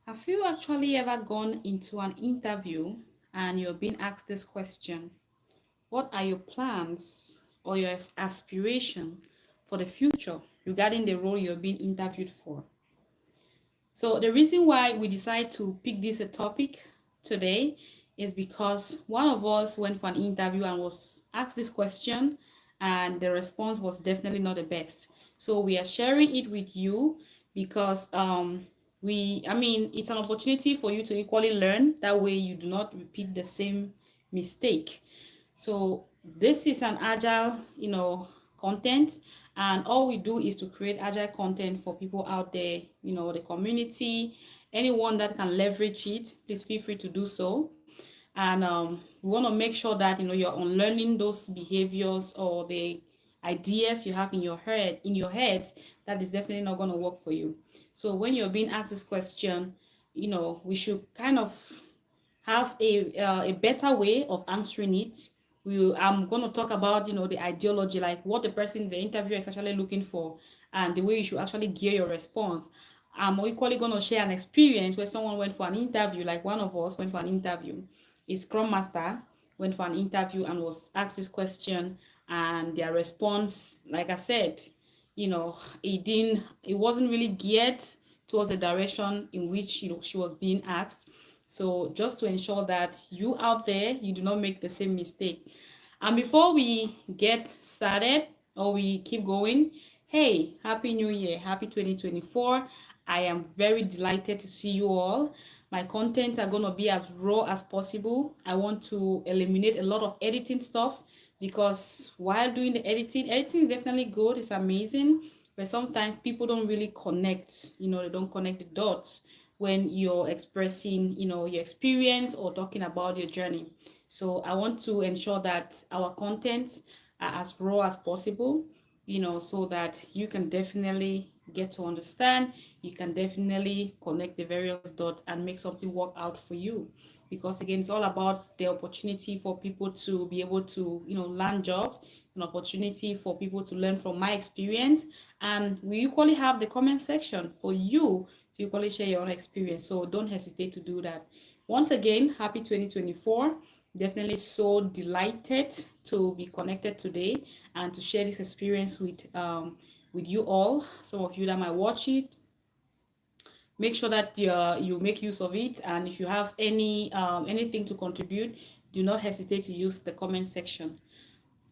Have you actually ever gone into an interview and you're being asked this question? What are your plans or your aspiration for the future regarding the role you're being interviewed for? So the reason why we decide to pick this a topic today is because one of us went for an interview and was asked this question and the response was definitely not the best. So we are sharing it with you because it's an opportunity for you to equally learn. That way you do not repeat the same mistake. So this is an agile, content, and all we do is to create agile content for people out there, the community, anyone that can leverage it. Please feel free to do so. And we want to make sure that you're unlearning those behaviors or the ideas you have in your head that is definitely not going to work for you. So when you're being asked this question, we should kind of have a better way of answering it. I'm going to talk about the ideology, like what the interviewer is actually looking for, and the way you should actually gear your response. I'm equally going to share an experience where someone went for an interview, like one of us went for an interview. A scrum master went for an interview and was asked this question, and their response, like I said, it wasn't really geared towards the direction in which she was being asked. So just to ensure that you out there, you do not make the same mistake. And before we get started or we keep going, hey, happy new year, happy 2024. I am very delighted to see you all. My content are going to be as raw as possible. I want to eliminate a lot of editing stuff because while doing the editing is definitely good, it's amazing, but sometimes people don't really connect, they don't connect the dots when you're expressing, your experience or talking about your journey. So I want to ensure that our contents are as raw as possible, so that you can definitely get to understand, you can definitely connect the various dots and make something work out for you. Because again, it's all about the opportunity for people to be able to, land jobs, an opportunity for people to learn from my experience. And we equally have the comment section for you to equally share your own experience. So don't hesitate to do that. Once again, happy 2024. Definitely so delighted to be connected today and to share this experience with you all. Some of you that might watch it, make sure that you make use of it, and if you have anything to contribute, do not hesitate to use the comment section.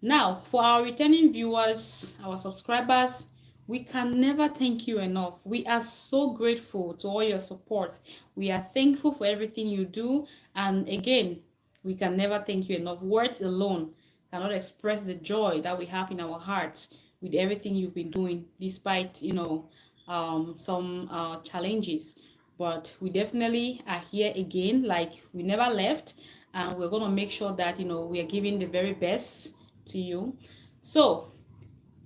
Now, for our returning viewers, our subscribers, we can never thank you enough. We are so grateful to all your support. We are thankful for everything you do. And again, we can never thank you enough. Words alone cannot express the joy that we have in our hearts with everything you've been doing, despite, some challenges. But we definitely are here again, like we never left. And we're going to make sure that, we are giving the very best to you. So,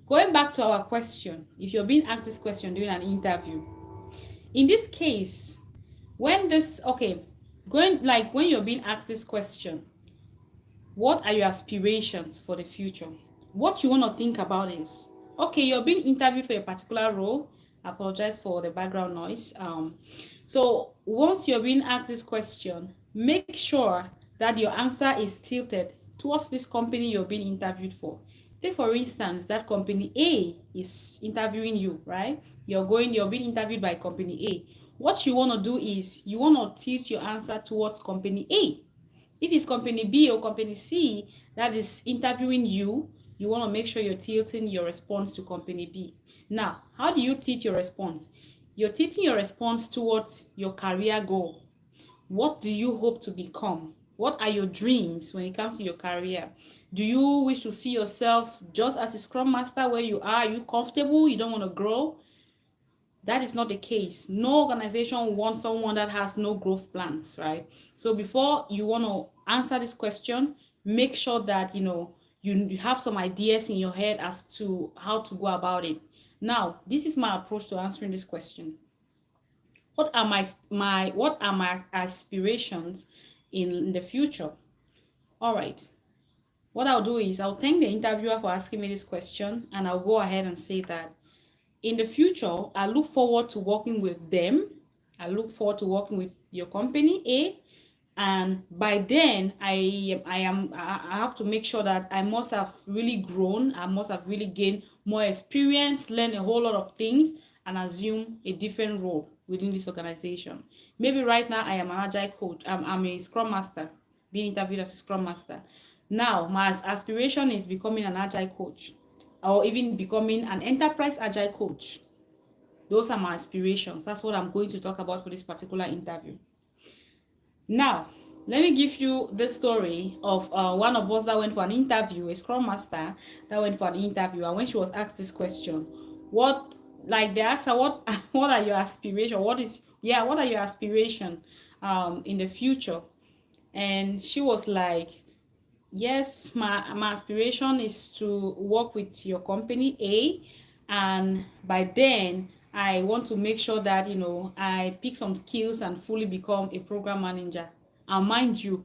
going back to our question, if you're being asked this question during an interview, in this case, when you're being asked this question, what are your aspirations for the future? What you want to think about is, okay, you're being interviewed for a particular role. I apologize for the background noise. So once you're being asked this question, make sure that your answer is tilted towards this company you're being interviewed for. Take for instance, that company A is interviewing you, right? You're being interviewed by company A. What you want to do is you want to tilt your answer towards company A. If it's company B or company C that is interviewing you, you want to make sure you're tilting your response to company B. Now, how do you tilt your response? You're tilting your response towards your career goal. What do you hope to become? What are your dreams when it comes to your career? Do you wish to see yourself just as a scrum master where you are? Are you comfortable? You don't want to grow? That is not the case. No organization wants someone that has no growth plans, right? So before you want to answer this question, make sure that you have some ideas in your head as to how to go about it. Now, this is my approach to answering this question. What are my aspirations in the future? All right. What I'll do is I'll thank the interviewer for asking me this question, and I'll go ahead and say that in the future, I look forward to working with them I look forward to working with your company A, and by then I have to make sure that I must have really grown, I must have really gained more experience, learn a whole lot of things, and assume a different role within this organization. Maybe right now I am an agile coach, I'm a scrum master, being interviewed as a scrum master. Now my aspiration is becoming an agile coach, or even becoming an enterprise agile coach. Those are my aspirations. That's what I'm going to talk about for this particular interview. Now, let me give you the story of one of us that went for an interview, a scrum master that went for an interview. And when she was asked this question, what, like they asked her, what are your aspirations? What are your aspirations in the future? And she was like, yes, my aspiration is to work with your company A, and by then I want to make sure that I pick some skills and fully become a program manager. And mind you,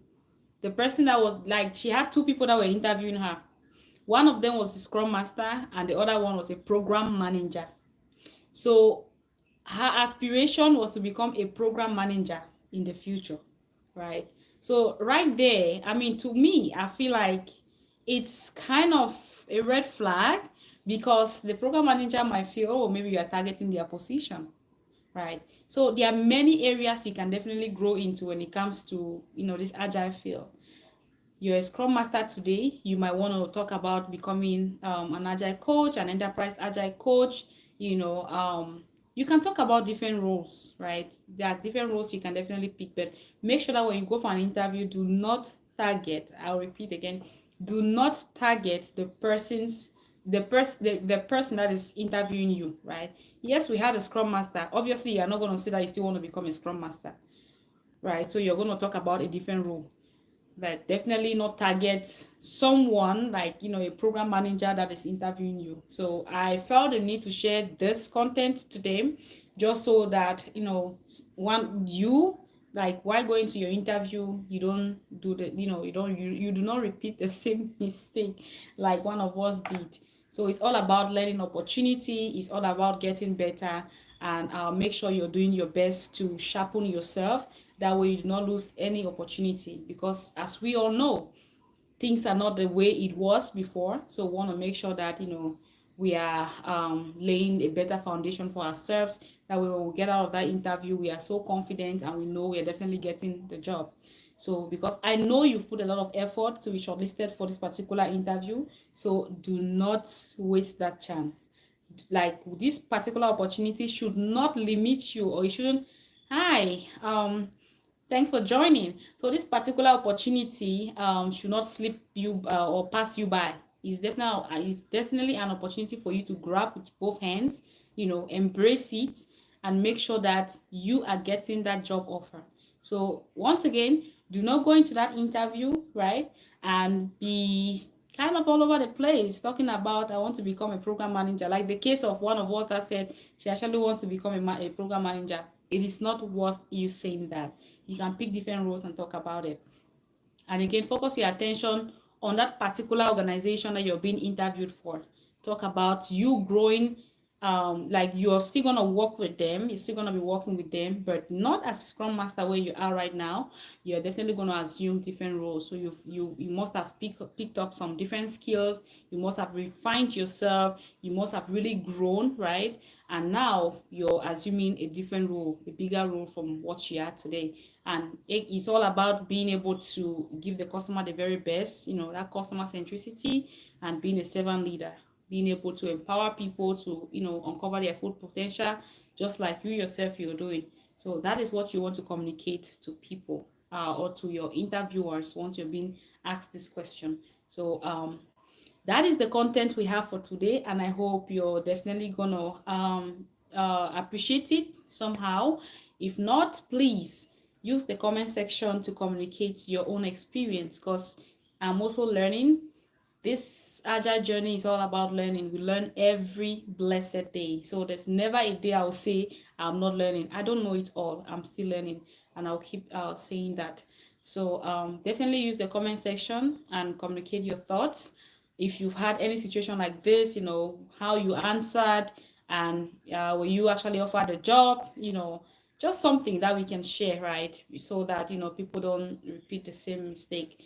the person that was like, she had two people that were interviewing her. One of them was a scrum master and the other one was a program manager. So her aspiration was to become a program manager in the future, right? So right there, I mean, to me, I feel like it's kind of a red flag, because the program manager might feel, oh, maybe you are targeting their position, right? So there are many areas you can definitely grow into when it comes to this agile field. You're a scrum master today, you might want to talk about becoming an agile coach, an enterprise agile coach. You can talk about different roles, right? There are different roles you can definitely pick, but make sure that when you go for an interview, do not target, I'll repeat again, do not target the person that is interviewing you, right? Yes, we had a scrum master. Obviously, you're not going to say that you still want to become a scrum master, right? So you're going to talk about a different role, but definitely not target someone like a program manager that is interviewing you. So I felt the need to share this content today, just so that one, you, like, while going to your interview, you don't do the you do not repeat the same mistake like one of us did. So it's all about learning opportunity, it's all about getting better, and make sure you're doing your best to sharpen yourself. That way you do not lose any opportunity, because as we all know, things are not the way it was before. So we want to make sure that we are laying a better foundation for ourselves, that way when we get out of that interview, we are so confident and we know we are definitely getting the job. So because I know you've put a lot of effort to be shortlisted for this particular interview, so do not waste that chance. Like, this particular opportunity should not limit you, or it shouldn't. Hi, thanks for joining. So this particular opportunity should not slip you or pass you by. It's definitely an opportunity for you to grab with both hands, embrace it, and make sure that you are getting that job offer. So once again, do not go into that interview, right, and be kind of all over the place talking about, I want to become a program manager. Like the case of one of us that said she actually wants to become a program manager. It is not worth you saying that. You can pick different roles and talk about it. And again, focus your attention on that particular organization that you're being interviewed for. Talk about you growing, like you're still gonna work with them, you're still gonna be working with them, but not as Scrum Master where you are right now. You're definitely gonna assume different roles. So you must have picked up some different skills, you must have refined yourself, you must have really grown, right? And now you're assuming a different role, a bigger role from what you are today. And it's all about being able to give the customer the very best, that customer centricity, and being a servant leader, being able to empower people to uncover their full potential, just like you yourself you're doing. So that is what you want to communicate to people, or to your interviewers once you're being asked this question. So that is the content we have for today, and I hope you're definitely gonna appreciate it somehow. If not, please use the comment section to communicate your own experience, because I'm also learning. This agile journey is all about learning. We learn every blessed day, so there's never a day I'll say I'm not learning. I don't know it all, I'm still learning, and I'll keep saying that. So definitely use the comment section and communicate your thoughts. If you've had any situation like this, how you answered, and when you actually offered a job, just something that we can share, right? So that, people don't repeat the same mistake.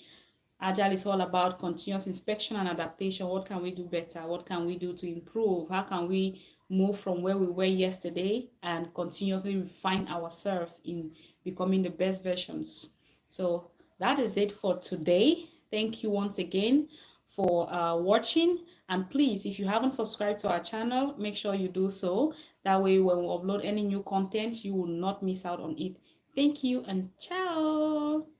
Agile is all about continuous inspection and adaptation. What can we do better? What can we do to improve? How can we move from where we were yesterday and continuously refine ourselves in becoming the best versions? So that is it for today. Thank you once again for watching. And please, if you haven't subscribed to our channel, make sure you do so. That way, when we upload any new content, you will not miss out on it. Thank you and ciao.